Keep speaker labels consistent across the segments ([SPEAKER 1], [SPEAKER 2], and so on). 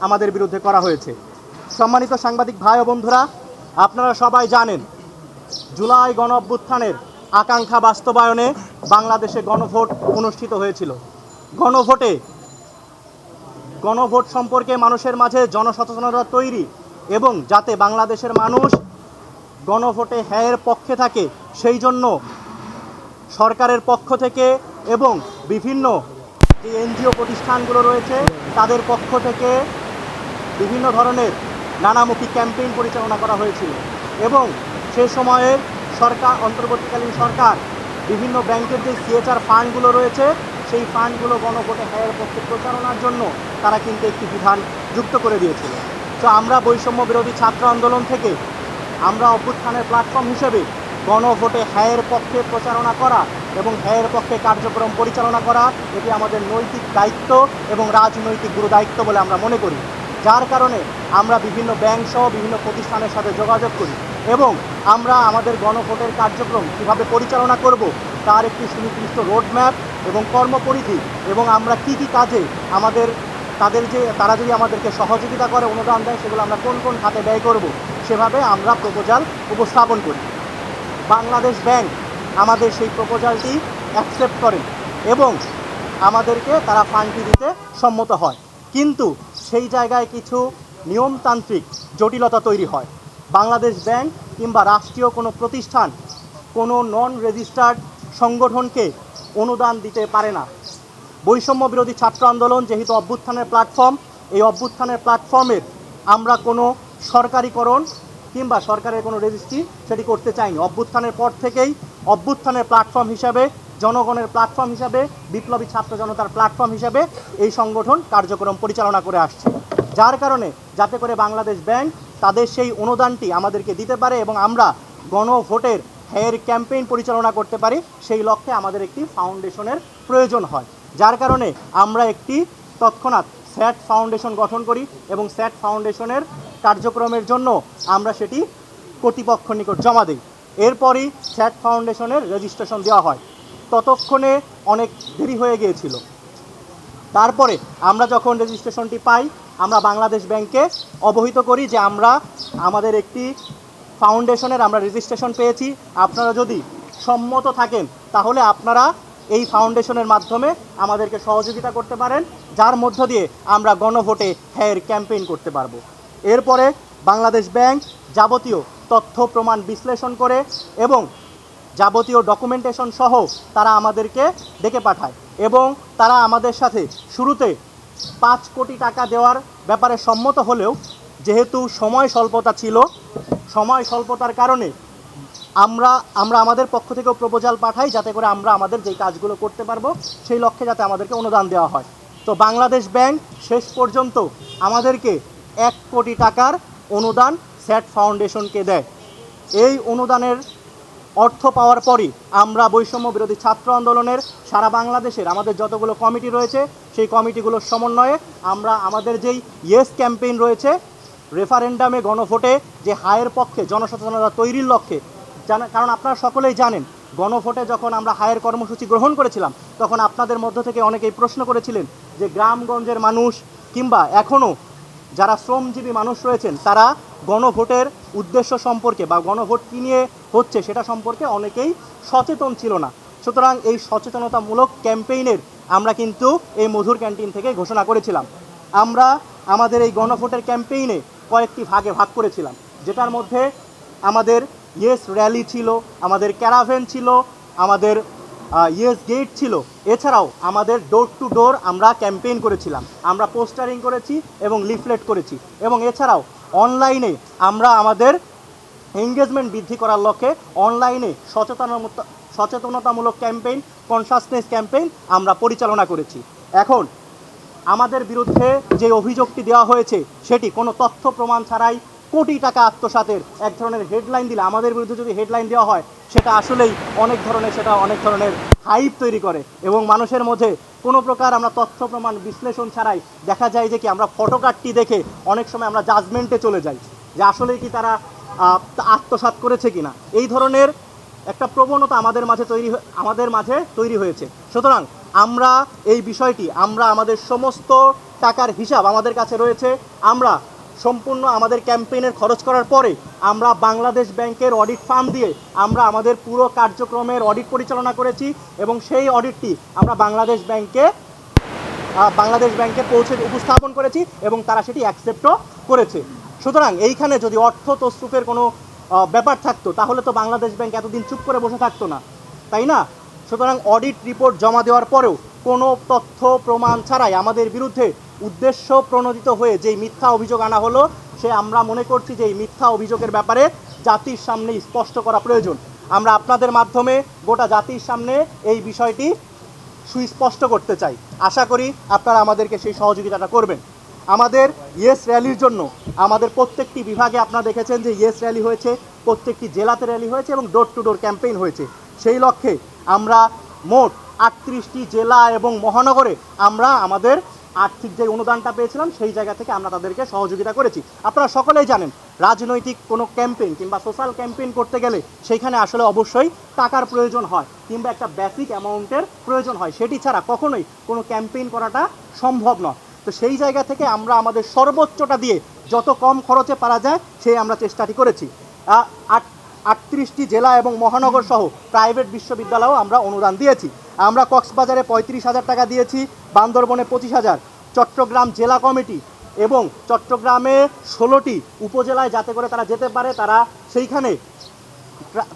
[SPEAKER 1] আমাদের বিরুদ্ধে করা হয়েছে। সম্মানিত সাংবাদিক ভাই ও বন্ধুরা, আপনারা সবাই জানেন জুলাই গণ অভ্যুত্থানের আকাঙ্ক্ষা বাস্তবায়নে বাংলাদেশে গণভোট অনুষ্ঠিত হয়েছিল। গণভোট সম্পর্কে মানুষের মাঝে জনসচেতনতা তৈরি এবং যাতে বাংলাদেশের মানুষ গণভোটে হ্যাঁয়ের পক্ষে থাকে সেই জন্য সরকারের পক্ষ থেকে এবং বিভিন্ন যে এনজিও প্রতিষ্ঠানগুলো রয়েছে তাদের পক্ষ থেকে বিভিন্ন ধরনের নানামুখী ক্যাম্পেইন পরিচালনা করা হয়েছিল এবং সে সময়ের অন্তর্বর্তীকালীন সরকার বিভিন্ন ব্যাংকের যে সিএচআর ফান্ডগুলো রয়েছে সেই ফান্ডগুলো গণভোটে হ্যাঁয়ের পক্ষে প্রচারণার জন্য তারা কিন্তু একটি বিধান যুক্ত করে দিয়েছিল। তো আমরা বৈষম্য বিরোধী ছাত্র আন্দোলন থেকে আমরা অভ্যুত্থানের প্ল্যাটফর্ম হিসেবে গণভোটে হ্যাঁয়ের পক্ষে প্রচারণা করা এবং হ্যাঁয়ের পক্ষে কার্যক্রম পরিচালনা করা এটি আমাদের নৈতিক দায়িত্ব এবং রাজনৈতিক গুরুদায়িত্ব বলে আমরা মনে করি। যার কারণে আমরা বিভিন্ন ব্যাংক সহ বিভিন্ন প্রতিষ্ঠানের সাথে যোগাযোগ করি এবং আমরা আমাদের গণভোটের কার্যক্রম কীভাবে পরিচালনা করব তার একটি সুনির্দিষ্ট রোডম্যাপ এবং কর্মপরিধি এবং আমরা কী কী কাজে তারা যদি আমাদেরকে সহযোগিতা করে অনুদান দেয় সেগুলো আমরা কোন কোন খাতে ব্যয় করব সেভাবে আমরা প্রপোজাল উপস্থাপন করি। বাংলাদেশ ব্যাংক আমাদের সেই প্রপোজালটি অ্যাকসেপ্ট করেন এবং আমাদেরকে তারা ফান্ডটি দিতে সম্মত হয়, কিন্তু সেই জায়গায় কিছু নিয়মতান্ত্রিক জটিলতা তৈরি হয়। বাংলাদেশ ব্যাংক কিংবা রাষ্ট্রীয় কোনো প্রতিষ্ঠান কোনো নন রেজিস্টার্ড সংগঠনকে অনুদান দিতে পারে না। বৈষম্য বিরোধী ছাত্র আন্দোলন যেহেতু অভ্যুত্থানের প্ল্যাটফর্ম, এই অভ্যুত্থানের প্ল্যাটফর্মের আমরা কোনো সরকারিকরণ কিংবা সরকারের কোনো রেজিস্ট্রি সেটি করতে চাইনি। অভ্যুত্থানের পর থেকেই অভ্যুত্থানের প্ল্যাটফর্ম হিসাবে, জনগণের প্ল্যাটফর্ম হিসাবে, বিপ্লবী ছাত্র জনতার প্ল্যাটফর্ম হিসাবে এই সংগঠন কার্যক্রম পরিচালনা করে আসছে। যার কারণে যাতে করে বাংলাদেশ ব্যাংক তাদের সেই অনুদানটি আমাদেরকে দিতে পারে এবং আমরা গণভোটের হ্যাঁয়ের ক্যাম্পেইন পরিচালনা করতে পারি সেই লক্ষ্যে আমাদের একটি ফাউন্ডেশনের প্রয়োজন হয়। যার কারণে আমরা একটি তৎক্ষণাৎ স্যাট ফাউন্ডেশন গঠন করি এবং স্যাট ফাউন্ডেশনের কার্যক্রমের জন্য আমরা সেটি কর্তৃপক্ষ নিকট জমা দিই। এরপরই স্যাট ফাউন্ডেশনের রেজিস্ট্রেশন দেওয়া হয়। ততক্ষণে অনেক দেরি হয়ে গিয়েছিল। তারপরে আমরা যখন রেজিস্ট্রেশনটি পাই আমরা বাংলাদেশ ব্যাংকে অবহিত করি যে আমাদের একটি ফাউন্ডেশনের আমরা রেজিস্ট্রেশন পেয়েছি, আপনারা যদি সম্মত থাকেন তাহলে আপনারা এই ফাউন্ডেশনের মাধ্যমে আমাদেরকে সহযোগিতা করতে পারেন, যার মধ্য দিয়ে আমরা গণভোটে হ্যাঁয়ের ক্যাম্পেইন করতে পারবো। এরপরে বাংলাদেশ ব্যাংক যাবতীয় তথ্য প্রমাণ বিশ্লেষণ করে এবং যাবতীয় ডকুমেন্টেশন সহ তারা আমাদেরকে ডেকে পাঠায় এবং তারা আমাদের সাথে শুরুতে 5 কোটি টাকা দেওয়ার ব্যাপারে সম্মত হলেও যেহেতু সময় স্বল্পতার কারণে আমরা আমাদের পক্ষ থেকেও প্রপোজাল পাঠাই যাতে করে আমরা আমাদের যেই কাজগুলো করতে পারবো সেই লক্ষ্যে যাতে আমাদেরকে অনুদান দেওয়া হয়। তো বাংলাদেশ ব্যাংক শেষ পর্যন্ত আমাদেরকে 1 কোটি টাকার অনুদান স্যাট ফাউন্ডেশনকে দেয়। এই অনুদানের অর্থ পাওয়ার পরই আমরা বৈষম্য বিরোধী ছাত্র আন্দোলনের সারা বাংলাদেশের আমাদের যতগুলো কমিটি রয়েছে সেই কমিটিগুলোর সমন্বয়ে আমরা আমাদের যেই ইয়েস ক্যাম্পেইন রয়েছে, রেফারেন্ডামে গণভোটে যে হায়ের পক্ষে জনসচেতনতা তৈরির লক্ষ্যে, কারণ আপনারা সকলেই জানেন গণভোটে যখন আমরা হায়ের কর্মসূচি গ্রহণ করেছিলাম তখন আপনাদের মধ্য থেকে অনেকেই প্রশ্ন করেছিলেন যে গ্রামগঞ্জের মানুষ কিংবা এখনও যারা শ্রমজীবী মানুষ রয়েছেন তারা গণভোটের উদ্দেশ্য সম্পর্কে বা গণভোট কী নিয়ে হচ্ছে সেটা সম্পর্কে অনেকেই সচেতন ছিল না। সুতরাং এই সচেতনতামূলক ক্যাম্পেইনের আমরা কিন্তু এই মধুর ক্যান্টিন থেকে ঘোষণা করেছিলাম। আমরা আমাদের এই গণভোটের ক্যাম্পেইনে কয়েকটি ভাগে ভাগ করেছিলাম, যেটার মধ্যে আমাদের ইয়েস র্যালি ছিল, আমাদের ক্যারাভেন ছিল, আমাদের ইয়েস গেট ছিল, এছাড়াও আমাদের ডোর টু ডোর আমরা ক্যাম্পেইন করেছিলাম, আমরা পোস্টারিং করেছি এবং লিফলেট করেছি এবং এছাড়াও অনলাইনে আমরা আমাদের এঙ্গেজমেন্ট বৃদ্ধি করার লক্ষ্যে অনলাইনে সচেতনতামূলক ক্যাম্পেইন, কনসাসনেস ক্যাম্পেইন আমরা পরিচালনা করেছি। এখন আমাদের বিরুদ্ধে যে অভিযোগটি দেওয়া হয়েছে সেটি কোনো তথ্য প্রমাণ ছাড়াই কোটি টাকা আত্মসাতের এক ধরনের হেডলাইন দিলে, আমাদের বিরুদ্ধে যদি হেডলাইন দেওয়া হয় সেটা আসলেই অনেক ধরনের হাইপ তৈরি করে এবং মানুষের মধ্যে কোনো প্রকার আমরা তথ্য প্রমাণ বিশ্লেষণ ছাড়াই দেখা যায় যে কি আমরা ফটোকার্ডটি দেখে অনেক সময় আমরা জাজমেন্টে চলে যাই যে আসলেই কি তারা আত্মসাৎ করেছে কিনা। এই ধরনের একটা প্রবণতা আমাদের মাঝে তৈরি হয়েছে। সুতরাং আমরা এই বিষয়টি আমাদের সমস্ত টাকার হিসাব আমাদের কাছে রয়েছে। আমরা সম্পূর্ণ আমাদের ক্যাম্পেইনের খরচ করার পরে আমরা বাংলাদেশ ব্যাংকের অডিট ফার্ম দিয়ে আমরা আমাদের পুরো কার্যক্রমের অডিট পরিচালনা করেছি এবং সেই অডিটটি আমরা বাংলাদেশ ব্যাংকে পৌঁছে উপস্থাপন করেছি এবং তারা সেটি অ্যাকসেপ্টও করেছে। সুতরাং এইখানে যদি অর্থ তসরুফের কোনো ব্যাপার থাকতো তাহলে তো বাংলাদেশ ব্যাংক এতদিন চুপ করে বসে থাকতো না, তাই না? সুতরাং অডিট রিপোর্ট জমা দেওয়ার পরেও কোনো তথ্য প্রমাণ ছাড়াই আমাদের বিরুদ্ধে উদ্দেশ্য প্রণোদিত হয়ে যেই মিথ্যা অভিযোগ আনা হলো, সে আমরা মনে করছি যে এই মিথ্যা অভিযোগের ব্যাপারে জাতির সামনে স্পষ্ট করা প্রয়োজন। আমরা আপনাদের মাধ্যমে গোটা জাতির সামনে এই বিষয়টি সুস্পষ্ট করতে চাই। আশা করি আপনারা আমাদেরকে সেই সহযোগিতাটা করবেন। আমাদের ইয়েস র্যালির জন্য আমাদের প্রত্যেকটি বিভাগে আপনারা দেখেছেন যে ইয়েস র্যালি হয়েছে, প্রত্যেকটি জেলাতে র্যালি হয়েছে এবং ডোর টু ডোর ক্যাম্পেইন হয়েছে। সেই লক্ষ্যে আমরা মোট 38টি জেলা এবং মহানগরে আমরা আমাদের আর্থিক যে অনুদানটা পেয়েছিলাম সেই জায়গা থেকে আমরা তাদেরকে সহযোগিতা করেছি। আপনারা সকলেই জানেন রাজনৈতিক কোনো ক্যাম্পেইন কিংবা সোশ্যাল ক্যাম্পেইন করতে গেলে সেইখানে আসলে অবশ্যই টাকার প্রয়োজন হয় কিংবা একটা বেসিক অ্যামাউন্টের প্রয়োজন হয়, সেটি ছাড়া কখনোই কোনো ক্যাম্পেইন করাটা সম্ভব নয়। তো সেই জায়গা থেকে আমরা আমাদের সর্বোচ্চটা দিয়ে যত কম খরচে পারা যায় সেই আমরা চেষ্টাটি করেছি। 38টি জেলা এবং মহানগর সহ প্রাইভেট বিশ্ববিদ্যালয়েও আমরা অনুদান দিয়েছি। আমরা কক্সবাজারে 35,000 টাকা দিয়েছি, বান্দরবনে 25,000, চট্টগ্রাম জেলা কমিটি এবং চট্টগ্রামে 16টি উপজেলায় যাতে করে তারা যেতে পারে, তারা সেইখানে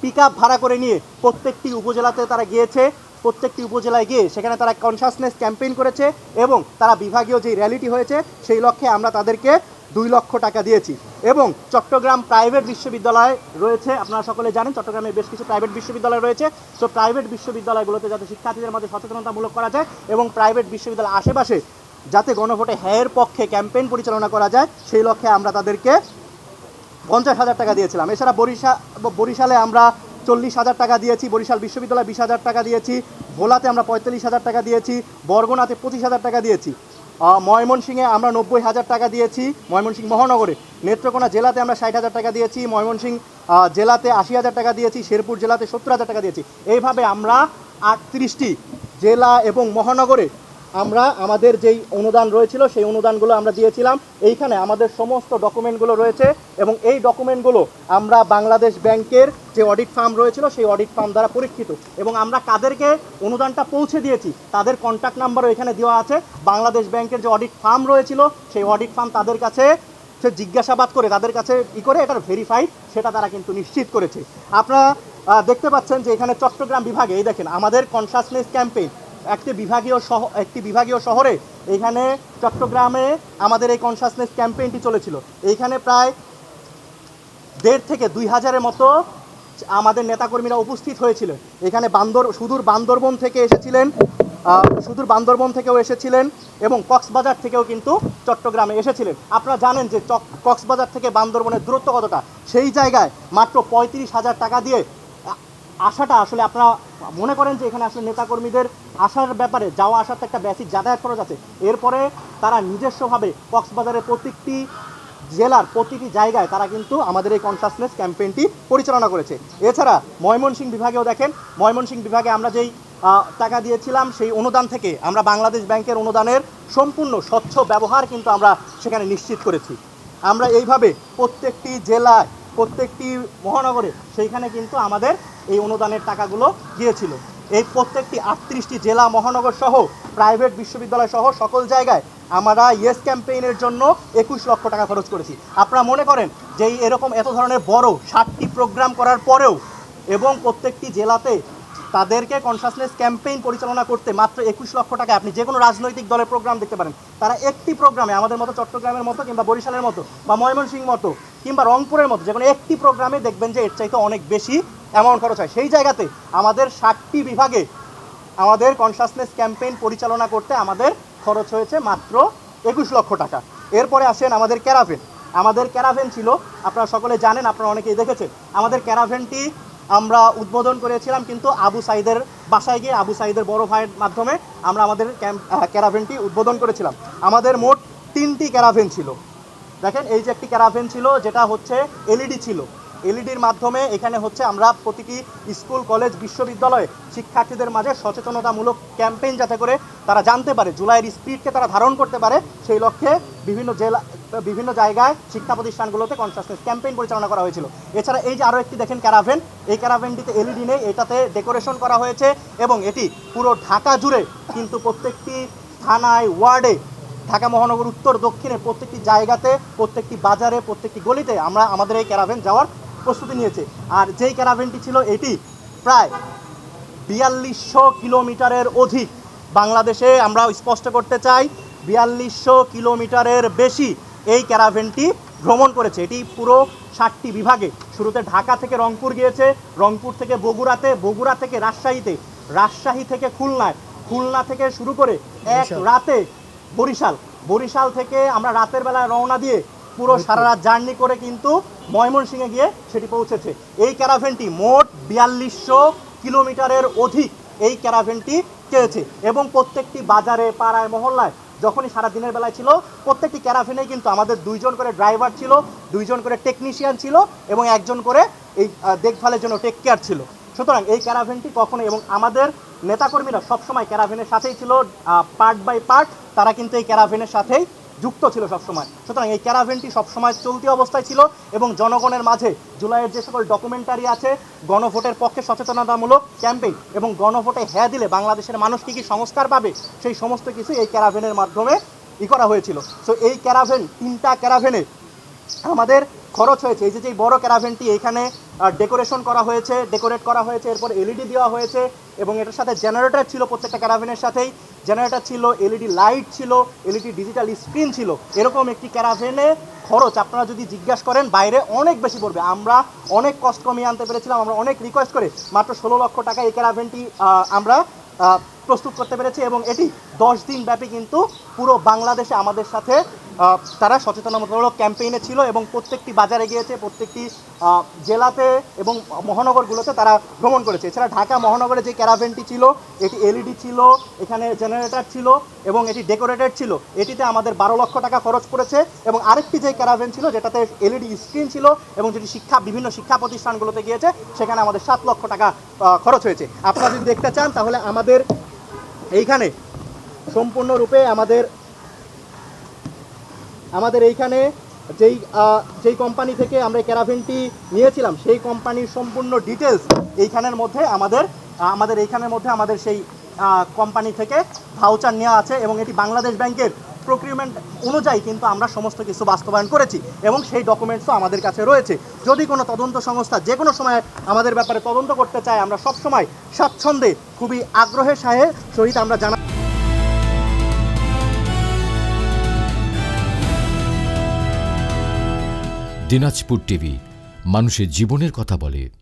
[SPEAKER 1] পিক আপ ভাড়া করে নিয়ে প্রত্যেকটি উপজেলাতে তারা গিয়েছে। প্রত্যেকটি উপজেলায় গিয়ে সেখানে তারা কনসাসনেস ক্যাম্পেইন করেছে এবং তারা বিভাগীয় যে র্যালিটি হয়েছে সেই লক্ষ্যে আমরা তাদেরকে 2 লক্ষ টাকা দিয়েছি। এবং চট্টগ্রাম প্রাইভেট বিশ্ববিদ্যালয় রয়েছে, আপনারা সকলে জানেন চট্টগ্রামে বেশ কিছু প্রাইভেট বিশ্ববিদ্যালয় রয়েছে। তো প্রাইভেট বিশ্ববিদ্যালয়গুলোতে যাতে শিক্ষার্থীদের মধ্যে সচেতনতামূলক করা যায় এবং প্রাইভেট বিশ্ববিদ্যালয় আশেপাশে যাতে গণভোটে হ্যাঁয়ের পক্ষে ক্যাম্পেইন পরিচালনা করা যায় সেই লক্ষ্যে আমরা তাদেরকে 50,000 টাকা দিয়েছিলাম। এছাড়া বরিশালে আমরা 40,000 টাকা দিয়েছি, বরিশাল বিশ্ববিদ্যালয়ে 20,000 টাকা দিয়েছি, ভোলাতে আমরা 45,000 টাকা দিয়েছি, বরগুনাতে 25,000 টাকা দিয়েছি, ময়মনসিংহে আমরা 90,000 টাকা দিয়েছি, ময়মনসিংহ মহানগরে, নেত্রকোনা জেলাতে আমরা 60,000 টাকা দিয়েছি, ময়মনসিংহ জেলাতে 80,000 টাকা দিয়েছি, শেরপুর জেলাতে 70,000 টাকা দিয়েছি। এইভাবে আমরা 38টি জেলা এবং মহানগরে আমরা আমাদের যেই অনুদান রয়েছিল সেই অনুদানগুলো আমরা দিয়েছিলাম। এইখানে আমাদের সমস্ত ডকুমেন্টগুলো রয়েছে এবং এই ডকুমেন্টগুলো আমরা বাংলাদেশ ব্যাংকের যে অডিট ফার্ম রয়েছিল সেই অডিট ফার্ম দ্বারা পরীক্ষিত এবং আমরা কাদেরকে অনুদানটা পৌঁছে দিয়েছি তাদের কন্ট্যাক্ট নাম্বারও এখানে দেওয়া আছে। বাংলাদেশ ব্যাংকের যে অডিট ফার্ম রয়েছিল সেই অডিট ফার্ম তাদের কাছে সে জিজ্ঞাসাবাদ করে তাদের কাছে করে এটার ভেরিফাইড সেটা তারা কিন্তু নিশ্চিত করেছে। আপনারা দেখতে পাচ্ছেন যে এখানে চট্টগ্রাম বিভাগে এই দেখেন আমাদের কনসাসনেস ক্যাম্পেইন একটি বিভাগীয় শহরে এইখানে চট্টগ্রামে আমাদের এই কনসাসনেস ক্যাম্পেইনটি চলেছিল। এইখানে প্রায় 1,500 থেকে 2,000-এর মতো আমাদের নেতাকর্মীরা উপস্থিত হয়েছিল। এখানে সুদূর বান্দরবন থেকেও এসেছিলেন এবং কক্সবাজার থেকেও কিন্তু চট্টগ্রামে এসেছিলেন। আপনারা জানেন যে কক্সবাজার থেকে বান্দরবনের দূরত্ব কতটা, সেই জায়গায় মাত্র 35,000 টাকা দিয়ে আসাটা আসলে আপনারা মনে করেন যে এখানে আসলে নেতাকর্মীদের আসার ব্যাপারে যাওয়া আসার তো একটা বেসিক যাতায়াত খরচ আছে, এরপরে তারা নিজস্বভাবে কক্সবাজারের প্রত্যেকটি জেলার প্রতিটি জায়গায় তারা কিন্তু আমাদের এই কনসাসনেস ক্যাম্পেইনটি পরিচালনা করেছে। এছাড়া ময়মনসিংহ বিভাগেও দেখেন, ময়মনসিংহ বিভাগে আমরা যেই টাকা দিয়েছিলাম সেই অনুদান থেকে আমরা বাংলাদেশ ব্যাংকের অনুদানের সম্পূর্ণ স্বচ্ছ ব্যবহার কিন্তু আমরা সেখানে নিশ্চিত করেছি। আমরা এইভাবে প্রত্যেকটি জেলায় প্রত্যেকটি মহানগরে সেইখানে কিন্তু আমাদের এই অনুদানের টাকাগুলো গিয়েছিল। এই প্রত্যেকটি 38টি জেলা মহানগর সহ প্রাইভেট বিশ্ববিদ্যালয় সহ সকল জায়গায় আমরা ইয়েস ক্যাম্পেইনের জন্য 21 লক্ষ টাকা খরচ করেছি। আপনারা মনে করেন যে এরকম এত ধরনের বড় 60টি প্রোগ্রাম করার পরেও এবং প্রত্যেকটি জেলাতে তাদেরকে কনসাসনেস ক্যাম্পেইন পরিচালনা করতে মাত্র 21 লক্ষ টাকা আপনি যে কোনো রাজনৈতিক দলের প্রোগ্রাম দেখতে পারেন, তারা একটি প্রোগ্রামে আমাদের মতো চট্টগ্রামের মতো কিংবা বরিশালের মতো বা ময়মনসিংহ মতো কিংবা রংপুরের মতো যে কোনো একটি প্রোগ্রামে দেখবেন যে এর চাইতে অনেক বেশি অ্যামাউন্ট খরচ হয়। সেই জায়গাতে আমাদের 60টি বিভাগে আমাদের কনসাসনেস ক্যাম্পেইন পরিচালনা করতে আমাদের খরচ হয়েছে মাত্র 21 লক্ষ টাকা। এরপরে আসেন আমাদের ক্যারাভেন ছিল, আপনারা সকলে জানেন, আপনারা অনেকেই দেখেছেন। আমাদের ক্যারাভেনটি আমরা উদ্বোধন করেছিলাম কিন্তু আবু সাইদের বাসায় গিয়ে আবু সাইদের বড় ভাইয়ের মাধ্যমে আমরা আমাদের ক্যারাভেনটি উদ্বোধন করেছিলাম। আমাদের মোট 3টি ক্যারাভেন ছিল। দেখেন এই যে একটি ক্যারাভেন ছিল যেটা হচ্ছে এলইডি ছিল, এলইডির মাধ্যমে এখানে হচ্ছে আমরা প্রতিটি স্কুল কলেজ বিশ্ববিদ্যালয়ে শিক্ষার্থীদের মাঝে সচেতনতামূলক ক্যাম্পেইন যাতে করে তারা জানতে পারে, জুলাইয়ের স্পিরিটকে তারা ধারণ করতে পারে, সেই লক্ষ্যে বিভিন্ন জায়গায় শিক্ষা প্রতিষ্ঠানগুলোতে কনসাসনেস ক্যাম্পেইন পরিচালনা করা হয়েছিল। এছাড়া এই যে আরও একটি দেখেন ক্যারাভেন, এই ক্যারাভেনটিতে এলইডি নেই, এটাতে ডেকোরেশন করা হয়েছে এবং এটি পুরো ঢাকা জুড়ে কিন্তু প্রত্যেকটি থানায়, ওয়ার্ডে, ঢাকা মহানগর উত্তর দক্ষিণে প্রত্যেকটি জায়গাতে, প্রত্যেকটি বাজারে, প্রত্যেকটি গলিতে আমরা আমাদের এই ক্যারাভেন যাওয়ার প্রস্তুতি নিয়েছে। আর যেই ক্যারাভেনটি ছিল এটি প্রায় 4200 কিলোমিটারের অধিক, বাংলাদেশে আমরা স্পষ্ট করতে চাই 4200 কিলোমিটারের বেশি এই ক্যারাভেনটি ভ্রমণ করেছে। এটি পুরো 7টি বিভাগে, শুরুতে ঢাকা থেকে রংপুর গিয়েছে, রংপুর থেকে বগুড়াতে, বগুড়া থেকে রাজশাহীতে, রাজশাহী থেকে খুলনায়, খুলনা থেকে শুরু করে এক রাতে বরিশাল, বরিশাল থেকে আমরা রাতের বেলায় রওনা দিয়ে পুরো সারা রাত জার্নি করে কিন্তু ময়মনসিংহে গিয়ে সেটি পৌঁছেছে। এই ক্যারাভেনটি মোট 4200 কিলোমিটারের অধিক এই ক্যারাভেনটি চেয়েছে এবং প্রত্যেকটি বাজারে, পাড়ায়, মহল্লায় যখনই সারা দিনের বেলায় ছিল, প্রত্যেকটি ক্যারাভেনেই কিন্তু আমাদের 2 জন করে ড্রাইভার ছিল, 2 জন করে টেকনিশিয়ান ছিল এবং 1 জন করে এই দেখভালের জন্য টেক কেয়ার ছিল। সুতরাং এই ক্যারাভেনটি কখনো, এবং আমাদের নেতাকর্মীরা সবসময় ক্যারাভেনের সাথেই ছিল, পার্ট বাই পার্ট তারা কিন্তু এই ক্যারাভেনের সাথেই যুক্ত ছিল সবসময়। সুতরাং এই ক্যারাভেনটি সবসময় চলতি অবস্থায় ছিল এবং জনগণের মাঝে জুলাইয়ের যে সকল ডকুমেন্টারি আছে, গণভোটের পক্ষে সচেতনতামূলক ক্যাম্পেইন এবং গণভোটে হ্যাঁ দিলে বাংলাদেশের মানুষ কী কী সংস্কার পাবে, সেই সমস্ত কিছু এই ক্যারাভেনের মাধ্যমে করা হয়েছিল। সো এই ক্যারাভেন, 3টা ক্যারাভেনে আমাদের খরচ হয়েছে, এই যে বড় ক্যারাভেনটি এখানে ডেকোরেশন করা হয়েছে, ডেকোরেট করা হয়েছে, এরপর এলইডি দেওয়া হয়েছে এবং এটার সাথে জেনারেটর ছিল, প্রত্যেকটা ক্যারাভেনের সাথেই জেনারেটর ছিল, এলইডি লাইট ছিল, এলইডি ডিজিটাল স্ক্রিন ছিল। এরকম একটি ক্যারাভেনে খরচ আপনারা যদি জিজ্ঞাসা করেন বাইরে অনেক বেশি পড়বে। আমরা অনেক কষ্ট কমিয়ে আনতে পেরেছিলাম, আমরা অনেক রিকোয়েস্ট করে মাত্র 16 লক্ষ টাকা এই ক্যারাভেনটি আমরা প্রস্তুত করতে পেরেছি এবং এটি 10 দিন ব্যাপী কিন্তু পুরো বাংলাদেশে আমাদের সাথে তারা সচেতনতামূলক ক্যাম্পেইনে ছিল এবং প্রত্যেকটি বাজারে গিয়েছে, প্রত্যেকটি জেলাতে এবং মহানগরগুলোতে তারা ভ্রমণ করেছে। এছাড়া ঢাকা মহানগরে যে ক্যারাভেনটি ছিল এটি এলইডি ছিল, এখানে জেনারেটর ছিল এবং এটি ডেকোরেটেড ছিল, এটিতে আমাদের 12 লক্ষ টাকা খরচ পড়েছে। এবং আরেকটি যে ক্যারাভেন ছিল যেটাতে এলইডি স্ক্রিন ছিল এবং যেটি বিভিন্ন শিক্ষা প্রতিষ্ঠানগুলোতে গিয়েছে, সেখানে আমাদের 7 লক্ষ টাকা খরচ হয়েছে। আপনারা যদি দেখতে চান তাহলে আমাদের এইখানে সম্পূর্ণরূপে আমাদের এইখানে যেই কোম্পানি থেকে আমরা ক্যারাভেনটি নিয়েছিলাম সেই কোম্পানির সম্পূর্ণ ডিটেলস এইখানের মধ্যে আমাদের সেই কোম্পানি থেকে ভাউচার নেওয়া আছে এবং এটি বাংলাদেশ ব্যাংকের প্রক্রিউরমেন্ট অনুযায়ী কিন্তু আমরা সমস্ত কিছু বাস্তবায়ন করেছি এবং সেই ডকুমেন্টসও আমাদের কাছে রয়েছে। যদি কোনো তদন্ত সংস্থা যে কোনো সময় আমাদের ব্যাপারে তদন্ত করতে চায়, আমরা সবসময় স্বাচ্ছন্দ্যে, খুবই আগ্রহের সহিত আমরা জানা।
[SPEAKER 2] দিনাজপুর টিভি, মানুষের জীবনের কথা বলে।